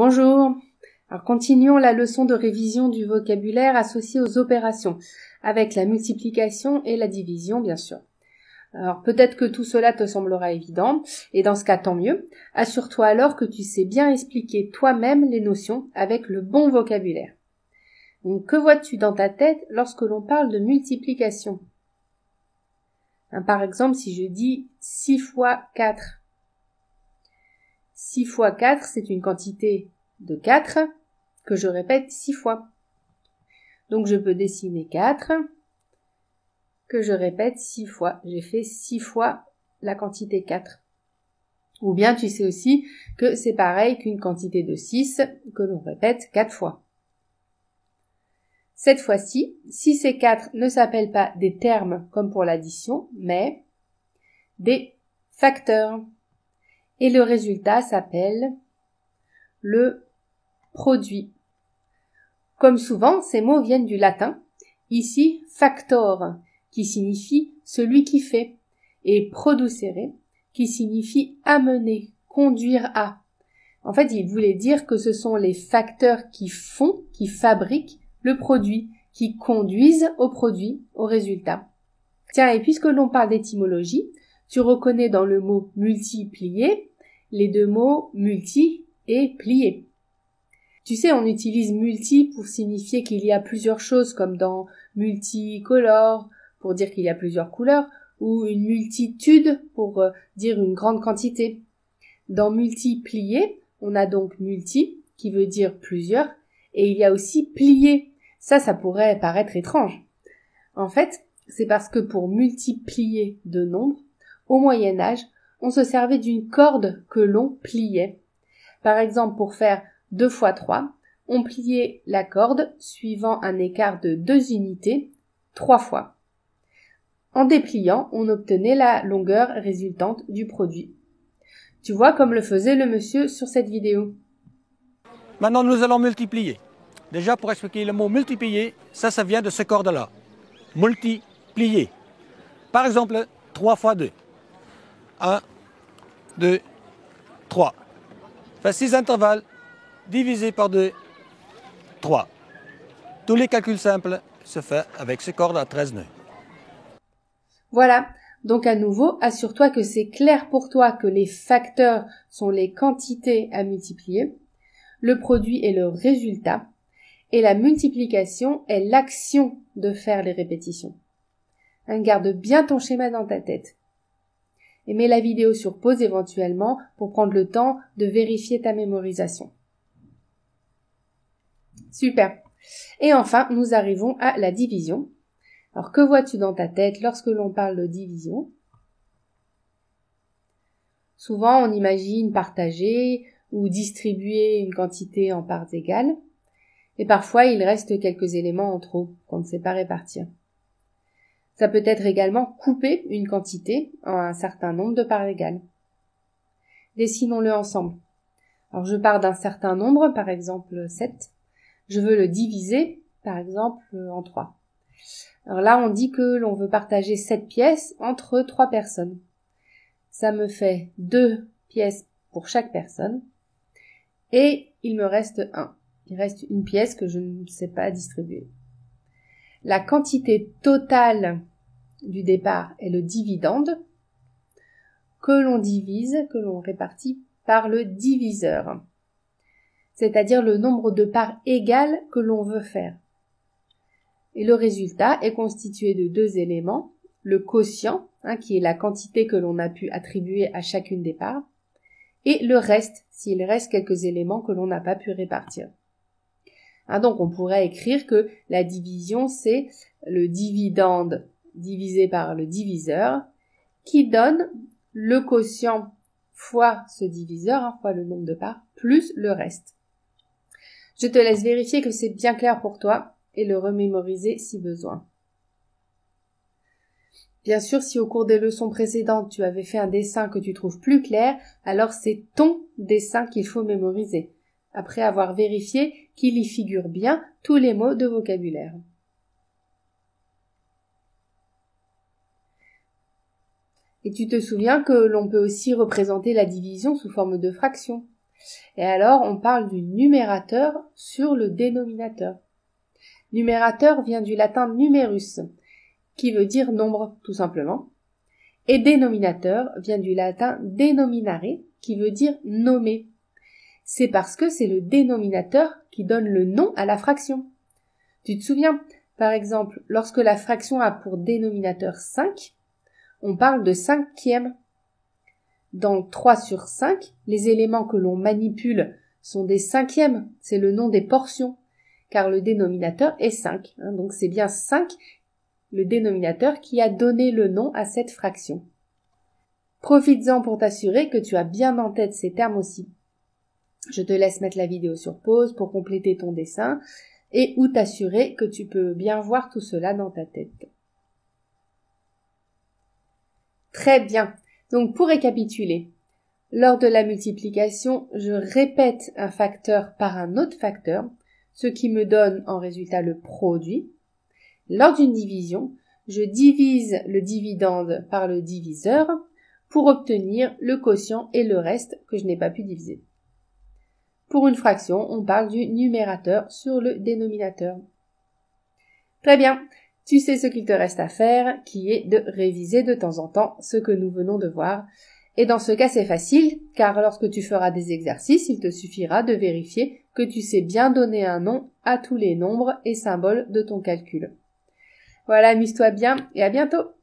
Bonjour. Alors continuons la leçon de révision du vocabulaire associé aux opérations, avec la multiplication et la division bien sûr. Alors peut-être que tout cela te semblera évident, et dans ce cas tant mieux. Assure-toi alors que tu sais bien expliquer toi-même les notions avec le bon vocabulaire. Donc que vois-tu dans ta tête lorsque l'on parle de multiplication ? Par exemple, si je dis 6 fois 4. 6 fois 4, c'est une quantité de 4 que je répète 6 fois. Donc je peux dessiner 4 que je répète 6 fois. J'ai fait 6 fois la quantité 4. Ou bien tu sais aussi que c'est pareil qu'une quantité de 6 que l'on répète 4 fois. Cette fois-ci, 6 et 4 ne s'appellent pas des termes comme pour l'addition, mais des facteurs. Et le résultat s'appelle le produit. Comme souvent, ces mots viennent du latin. Ici, factor, qui signifie celui qui fait, et producere, qui signifie amener, conduire à. En fait, il voulait dire que ce sont les facteurs qui font, qui fabriquent le produit, qui conduisent au produit, au résultat. Tiens, et puisque l'on parle d'étymologie, tu reconnais dans le mot multiplier les deux mots multi et plier. Tu sais, on utilise multi pour signifier qu'il y a plusieurs choses, comme dans multicolore, pour dire qu'il y a plusieurs couleurs, ou une multitude pour dire une grande quantité. Dans multiplier, on a donc multi, qui veut dire plusieurs, et il y a aussi plier. Ça pourrait paraître étrange. En fait, c'est parce que pour multiplier deux nombres, au Moyen-Âge, on se servait d'une corde que l'on pliait. Par exemple, pour faire 2 fois 3, on pliait la corde suivant un écart de 2 unités 3 fois. En dépliant, on obtenait la longueur résultante du produit. Tu vois comme le faisait le monsieur sur cette vidéo. Maintenant, nous allons multiplier. Déjà, pour expliquer le mot multiplier, ça vient de ce corde-là. Multiplier. Par exemple, 3 fois 2. 1, 2, 3. Fait 6 intervalles divisé par 2, 3. Tous les calculs simples se font avec ces cordes à 13 nœuds. Voilà. Donc à nouveau, assure-toi que c'est clair pour toi que les facteurs sont les quantités à multiplier, le produit est le résultat, et la multiplication est l'action de faire les répétitions. Garde bien ton schéma dans ta tête. Et mets la vidéo sur pause éventuellement pour prendre le temps de vérifier ta mémorisation. Super. Et enfin, nous arrivons à la division. Alors, que vois-tu dans ta tête lorsque l'on parle de division ? Souvent, on imagine partager ou distribuer une quantité en parts égales. Et parfois, il reste quelques éléments en trop qu'on ne sait pas répartir. Ça peut être également couper une quantité en un certain nombre de parts égales. Dessinons-le ensemble. Alors, je pars d'un certain nombre, par exemple 7. Je veux le diviser, par exemple, en 3. Alors là, on dit que l'on veut partager 7 pièces entre 3 personnes. Ça me fait 2 pièces pour chaque personne. Et il me reste 1. Il reste une pièce que je ne sais pas distribuer. La quantité totale du départ est le dividende que l'on divise, que l'on répartit par le diviseur, c'est-à-dire le nombre de parts égales que l'on veut faire. Et le résultat est constitué de 2 éléments, le quotient, qui est la quantité que l'on a pu attribuer à chacune des parts, et le reste, s'il reste quelques éléments que l'on n'a pas pu répartir. Donc on pourrait écrire que la division, c'est le dividende divisé par le diviseur, qui donne le quotient fois ce diviseur, fois le nombre de parts, plus le reste. Je te laisse vérifier que c'est bien clair pour toi et le remémoriser si besoin. Bien sûr, si au cours des leçons précédentes tu avais fait un dessin que tu trouves plus clair, alors c'est ton dessin qu'il faut mémoriser, après avoir vérifié qu'il y figure bien tous les mots de vocabulaire. Et tu te souviens que l'on peut aussi représenter la division sous forme de fraction. Et alors, on parle du numérateur sur le dénominateur. Numérateur vient du latin numerus, qui veut dire nombre, tout simplement. Et dénominateur vient du latin denominare, qui veut dire nommer. C'est parce que c'est le dénominateur qui donne le nom à la fraction. Tu te souviens, par exemple, lorsque la fraction a pour dénominateur 5, on parle de cinquième. Dans 3 sur 5, les éléments que l'on manipule sont des cinquièmes, c'est le nom des portions, car le dénominateur est 5. Donc c'est bien 5, le dénominateur, qui a donné le nom à cette fraction. Profites-en pour t'assurer que tu as bien en tête ces termes aussi. Je te laisse mettre la vidéo sur pause pour compléter ton dessin et ou t'assurer que tu peux bien voir tout cela dans ta tête. Très bien. Donc pour récapituler, lors de la multiplication, je répète un facteur par un autre facteur, ce qui me donne en résultat le produit. Lors d'une division, je divise le dividende par le diviseur pour obtenir le quotient et le reste que je n'ai pas pu diviser. Pour une fraction, on parle du numérateur sur le dénominateur. Très bien. Tu sais ce qu'il te reste à faire, qui est de réviser de temps en temps ce que nous venons de voir. Et dans ce cas, c'est facile, car lorsque tu feras des exercices, il te suffira de vérifier que tu sais bien donner un nom à tous les nombres et symboles de ton calcul. Voilà, amuse-toi bien et à bientôt!